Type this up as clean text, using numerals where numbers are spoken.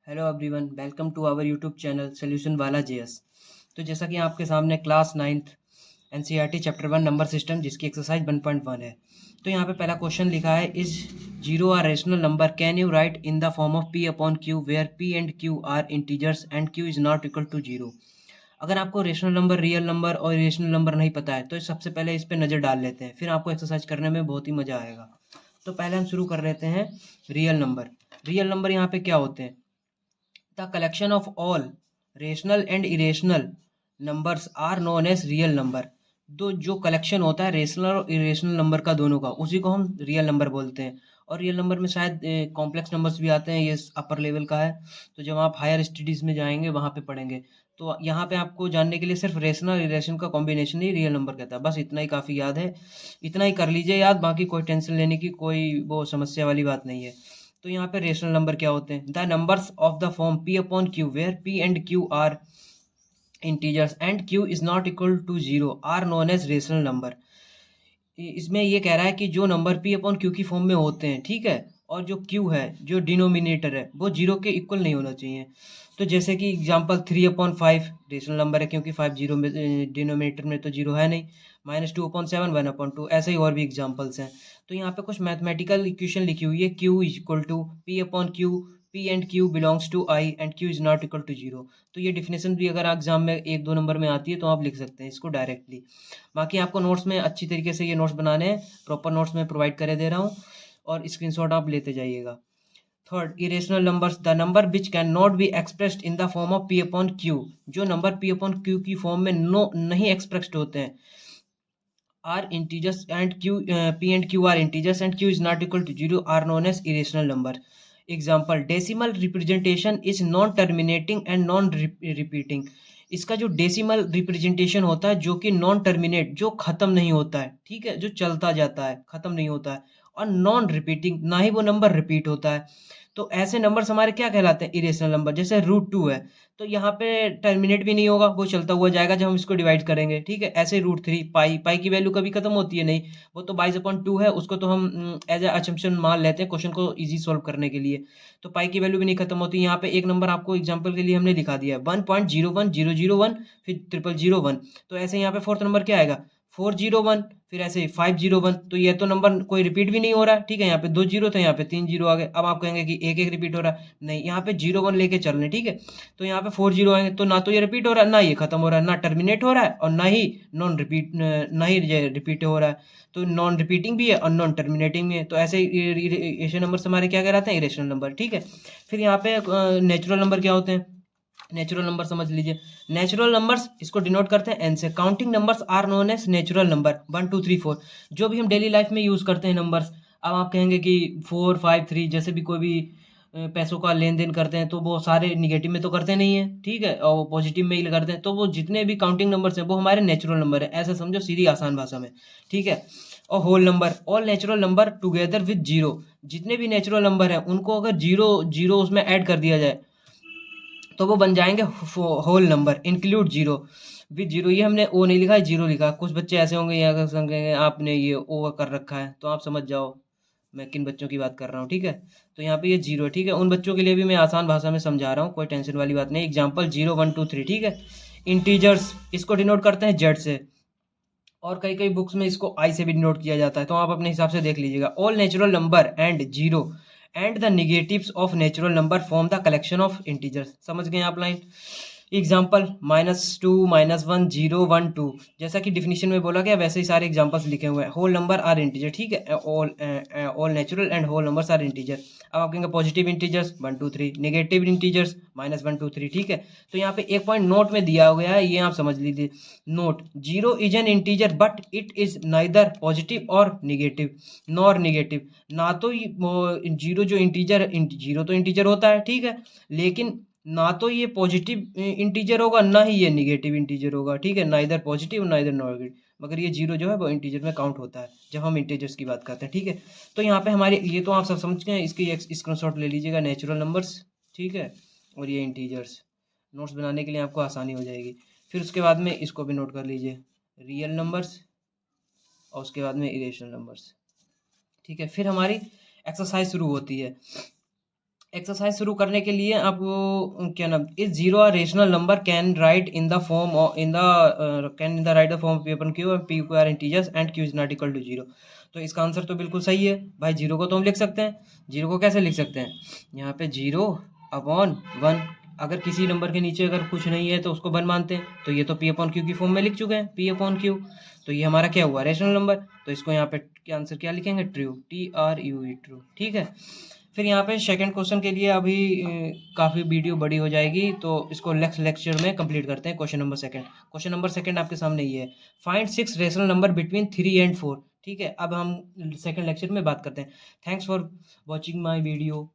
Hello everyone, welcome to our YouTube channel solution वाला JS. तो जैसा कि आपके सामने class 9th NCERT chapter 1 number system जिसकी एक्सरसाइज 1.1 है। तो यहाँ पे पहला क्वेश्चन लिखा है, is zero are rational number, can you write in the form of p upon q where p and q are integers and q is not equal to zero. अगर आपको रेशनल नंबर, रियल नंबर और irrational number नहीं पता है तो सबसे पहले इस पे नज़र डाल लेते हैं, फिर आपको एक्सरसाइज करने में बहुत ही मज़ा आएगा। तो पहले हम शुरू कर लेते हैं रियल नंबर। रियल नंबर यहाँ पे क्या होते हैं? The collection of all rational and irrational numbers are known as real number। तो जो कलेक्शन होता है रेशनल और इरेशनल नंबर का, दोनों का, उसी को हम रियल नंबर बोलते हैं। और रियल नंबर में शायद कॉम्प्लेक्स नंबर्स भी आते हैं, ये अपर लेवल का है। तो जब आप हायर स्टडीज़ में जाएंगे वहाँ पे पढ़ेंगे। तो यहाँ पे आपको जानने के लिए सिर्फ रेशनल और इरेशनल का कॉम्बिनेशन ही रियल नंबर कहता है, बस इतना ही काफ़ी याद है। इतना ही कर लीजिए याद, बाकी कोई टेंशन लेने की कोई वो समस्या वाली बात नहीं है। तो यहाँ पे रेशनल नंबर क्या होते हैं? The numbers of the form p upon q where p and q are integers and q is not equal to zero are known as rational number. इसमें ये कह रहा है कि जो नंबर पी अपॉन क्यू की फॉर्म में होते हैं, ठीक है, और जो क्यू है, जो डिनोमिनेटर है, वो जीरो के इक्वल नहीं होना चाहिए। तो जैसे कि एग्जांपल 3/5 रेशनल नंबर है क्योंकि 5 जीरो में डिनोमिनेटर में तो जीरो है नहीं। -2/7 1/2, ऐसे ही और भी एग्जांपल्स हैं। तो यहाँ पे कुछ मैथमेटिकल इक्वेशन लिखी हुई है, q is equal to p upon q, p and q belongs to I and q is not equal to zero. तो ये डिफिनेशन भी अगर एग्जाम में 1-2 नंबर में आती है तो आप लिख सकते हैं इसको डायरेक्टली। बाकी आपको नोट्स में अच्छी तरीके से ये नोट्स बनाने हैं, प्रॉपर नोट्स में प्रोवाइड करे दे रहा हूँ, और स्क्रीनशॉट आप लेते जाइएगा। Third, irrational numbers, the number which can not be expressed in the form of p upon q. जो नंबर पी अपॉन क्यू की फॉर्म में नो नहीं एक्सप्रेस्ड होते हैं, are integers and q, p and q are integers and q is not equal to zero are known as irrational number. Example, decimal representation is non terminating and non repeating. इसका जो decimal representation होता है, जो कि non terminate, जो खत्म नहीं होता है, ठीक है, जो चलता जाता है, खत्म नहीं होता है, और नॉन रिपीटिंग, ना ही वो नंबर रिपीट होता है। तो ऐसे नंबर्स हमारे क्या कहलाते हैं? Irrational number. जैसे √2 है, तो यहाँ पे टर्मिनेट भी नहीं होगा, वो चलता हुआ जाएगा जब हम इसको डिवाइड करेंगे, ठीक है। ऐसे √3, पाई की वैल्यू कभी खत्म होती है नहीं, वो तो 22/2 है, उसको तो हम एज ए असम्पशन मान लेते हैं क्वेश्चन को इजी सॉल्व करने के लिए। तो पाई की वैल्यू भी नहीं खत्म होती। यहाँ पे एक नंबर आपको एग्जाम्पल के लिए हमने दिखा दिया है, 1.01001, फिर 0001। तो ऐसे यहाँ पे फोर्थ नंबर क्या आएगा? 401, फिर ऐसे ही 501। तो ये तो नंबर कोई रिपीट भी नहीं हो रहा है, ठीक है। यहाँ पे 2 जीरो थे, यहाँ पे 3 जीरो आ गए। अब आप कहेंगे कि एक एक रिपीट हो रहा है, नहीं, यहाँ पे 01 लेके चल रहे, ठीक है। तो यहाँ पे 40 आएंगे, तो ना तो ये रिपीट हो रहा है, ना ये खत्म हो रहा है, ना टर्मिनेट हो रहा है, और ना ही नॉन रिपीट, ना ही रिपीट हो रहा है। तो नॉन रिपीटिंग भी है और नॉन टर्मिनेटिंग भी है। तो ऐसे इरेशनल नंबर हमारे क्या कहलाते हैं? इरेशनल नंबर, ठीक है। फिर यहाँ पे नेचुरल नंबर क्या होते हैं? नेचुरल नंबर समझ लीजिए। नेचुरल नंबर्स इसको डिनोट करते हैं एन से। Counting numbers are known as natural number, 1 2 3 4। जो भी हम डेली लाइफ में यूज़ करते हैं नंबर्स, अब आप कहेंगे कि 4 5 3, जैसे भी कोई भी पैसों का लेन देन करते हैं तो वो सारे निगेटिव में तो करते नहीं है, ठीक है, और वो पॉजिटिव में ही करते हैं। तो वो जितने भी काउंटिंग नंबर्स हैं वो हमारे नेचुरल नंबर है, ऐसा समझो सीधी आसान भाषा में, ठीक है। और whole number, all natural number together with zero. जितने भी नेचुरल नंबर हैं उनको अगर जीरो जीरो उसमें ऐड कर दिया जाए तो वो बन जाएंगे whole number, include zero with zero. ये हमने ओ नहीं लिखा है, जीरो लिखा है। कुछ बच्चे ऐसे होंगे या अगर समझेंगे आपने ये ओ कर रखा है, तो आप समझ जाओ मैं किन बच्चों की बात कर रहा हूँ, ठीक है। तो यहाँ पे ये जीरो है, ठीक है। उन बच्चों के लिए भी मैं आसान भाषा में समझा रहा हूँ, कोई टेंशन वाली बात नहीं। एग्जाम्पल 0 1 2 3, ठीक है। इंटीजर्स इसको डिनोट करते हैं जेड से, और कई कई बुक्स में इसको आई से भी डिनोट किया जाता है, तो आप अपने हिसाब से देख लीजिएगा। All natural number and zero and the negatives of natural number form the collection of integers. समझ गए आप लाइन? एग्जाम्पल -2 -1 0 1 2, जैसा कि डिफिनीशन में बोला गया वैसे ही सारे एग्जाम्पल्स लिखे हुए हैं। होल नंबर आर इंटीजर, ठीक है। All natural and whole numbers are integer. अब आप कहेंगे पॉजिटिव इंटीजर्स 1 2 3, नेगेटिव इंटीजर्स -1 2 3, ठीक है। तो यहाँ पे एक पॉइंट नोट में दिया गया है, ये आप समझ लीजिए। Note, zero is an integer but it is neither positive और निगेटिव नॉर निगेटिव। ना तो जीरो जो इंटीजर, जीरो तो इंटीजर होता है, ठीक है, लेकिन ना तो ये पॉजिटिव इंटीजर होगा, ना ही ये निगेटिव इंटीजर होगा, ठीक है। ना इधर पॉजिटिव ना इधर नेगेटिव, मगर ये जीरो जो है वो इंटीजर में काउंट होता है जब हम इंटीजर्स की बात करते हैं, ठीक है। तो यहाँ पे हमारे ये तो आप सब समझ गए, इसकी एक स्क्रीनशॉट ले लीजिएगा, नेचुरल नंबर्स, ठीक है, और ये इंटीजर्स। नोट्स बनाने के लिए आपको आसानी हो जाएगी। फिर उसके बाद में इसको भी नोट कर लीजिए, रियल नंबर्स, और उसके बाद में इरेशनल नंबर्स, ठीक है। फिर हमारी एक्सरसाइज शुरू होती है। एक्सरसाइज शुरू करने के लिए आप क्या नाम, is zero a rational number can write in the form in the can in the write the form p upon q and p q are integers and q is not equal to zero. तो इसका answer तो बिल्कुल सही है भाई, zero को तो हम लिख सकते हैं। जीरो को कैसे लिख सकते हैं, यहाँ पे जीरो अपॉन वन, अगर किसी नंबर के नीचे अगर कुछ नहीं है तो उसको वन मानते हैं, तो ये तो पी अपॉन क्यू की फॉर्म में लिख चुके हैं, पी अपॉन क्यू। तो ये हमारा क्या हुआ, रेशनल नंबर। तो इसको यहाँ पे क्या आंसर क्या लिखेंगे, true, T R you E, true. ठीक है, फिर यहाँ पे सेकंड क्वेश्चन के लिए अभी काफ़ी वीडियो बड़ी हो जाएगी, तो इसको नेक्स्ट लेक्चर में कंप्लीट करते हैं। Question number second, question number second आपके सामने ये है, find 6 rational number between 3 and 4। ठीक है, अब हम सेकंड लेक्चर में बात करते हैं। Thanks for watching my video.